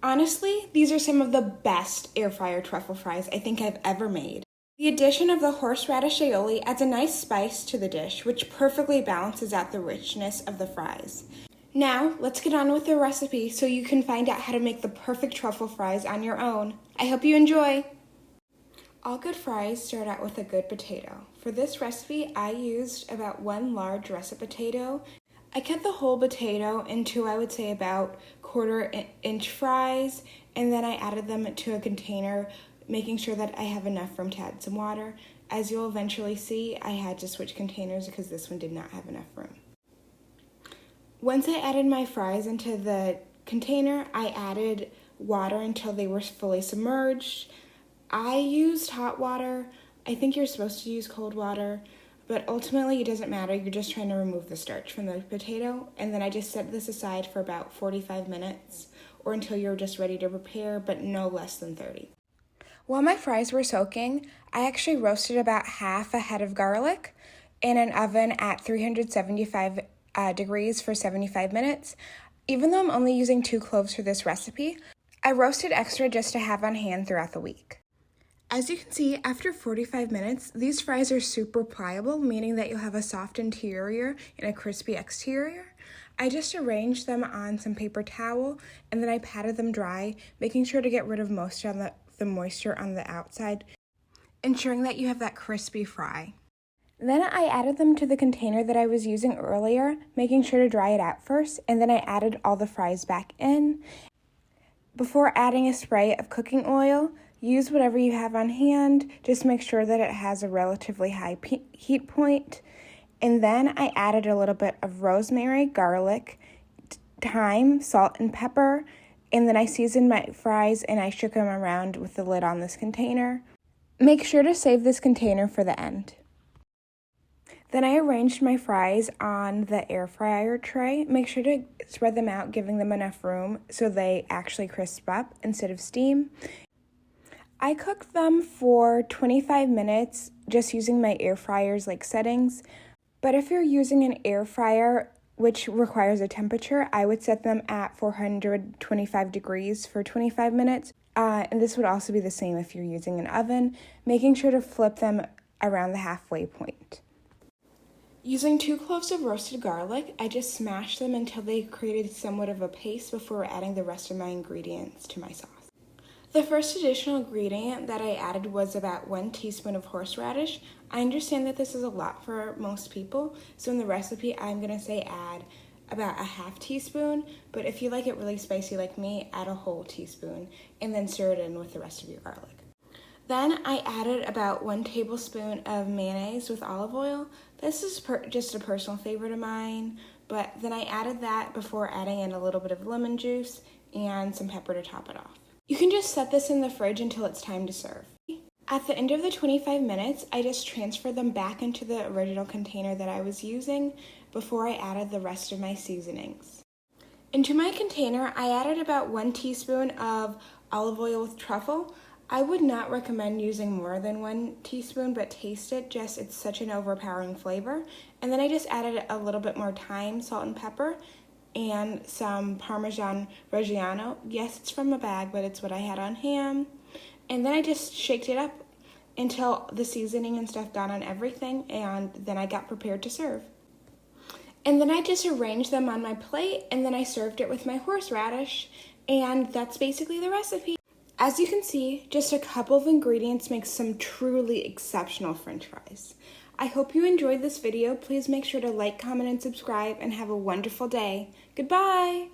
Honestly, these are some of the best air fryer truffle fries I think I've ever made. The addition of the horseradish aioli adds a nice spice to the dish, which perfectly balances out the richness of the fries. Now, let's get on with the recipe so you can find out how to make the perfect truffle fries on your own. I hope you enjoy! All good fries start out with a good potato. For this recipe, I used about 1 large russet potato. I cut the whole potato into, I would say, about 1/4-inch fries, and then I added them to a container, making sure that I have enough room to add some water. As you'll eventually see, I had to switch containers because this one did not have enough room. Once I added my fries into the container, I added water until they were fully submerged. I used hot water. I think you're supposed to use cold water, but ultimately it doesn't matter. You're just trying to remove the starch from the potato. And then I just set this aside for about 45 minutes or until you're just ready to prepare, but no less than 30. While my fries were soaking, I actually roasted about half a head of garlic in an oven at 375 degrees for 75 minutes. Even though I'm only using 2 cloves for this recipe, I roasted extra just to have on hand throughout the week. As you can see, after 45 minutes, these fries are super pliable, meaning that you'll have a soft interior and a crispy exterior. I just arranged them on some paper towel, and then I patted them dry, making sure to get rid of most of the moisture on the outside, ensuring that you have that crispy fry. Then I added them to the container that I was using earlier, making sure to dry it out first, and then I added all the fries back in. Before adding a spray of cooking oil, use whatever you have on hand. Just make sure that it has a relatively high heat point. And then I added a little bit of rosemary, garlic, thyme, salt, and pepper. And then I seasoned my fries and I shook them around with the lid on this container. Make sure to save this container for the end. Then I arranged my fries on the air fryer tray. Make sure to spread them out, giving them enough room so they actually crisp up instead of steam. I cooked them for 25 minutes just using my air fryer's settings. But if you're using an air fryer, which requires a temperature, I would set them at 425 degrees for 25 minutes. And this would also be the same if you're using an oven, making sure to flip them around the halfway point. Using 2 cloves of roasted garlic, I just smashed them until they created somewhat of a paste before adding the rest of my ingredients to my sauce. The first additional ingredient that I added was about 1 teaspoon of horseradish. I understand that this is a lot for most people, so in the recipe I'm going to say add about a 1/2 teaspoon, but if you like it really spicy like me, add a whole teaspoon and then stir it in with the rest of your garlic. Then I added about 1 tablespoon of mayonnaise with olive oil. This is just a personal favorite of mine, but then I added that before adding in a little bit of lemon juice and some pepper to top it off. You can just set this in the fridge until it's time to serve. At the end of the 25 minutes, I just transferred them back into the original container that I was using before I added the rest of my seasonings. Into my container, I added about 1 teaspoon of olive oil with truffle. I would not recommend using more than 1 teaspoon, but taste it, it's such an overpowering flavor. And then I just added a little bit more thyme, salt, and pepper, and some Parmesan Reggiano. Yes, it's from a bag, but it's what I had on hand. And then I just shaked it up until the seasoning and stuff got on everything, and then I got prepared to serve. And then I just arranged them on my plate, and then I served it with my horseradish, and that's basically the recipe. As you can see, just a couple of ingredients make some truly exceptional French fries. I hope you enjoyed this video. Please make sure to like, comment, and subscribe, and have a wonderful day. Goodbye!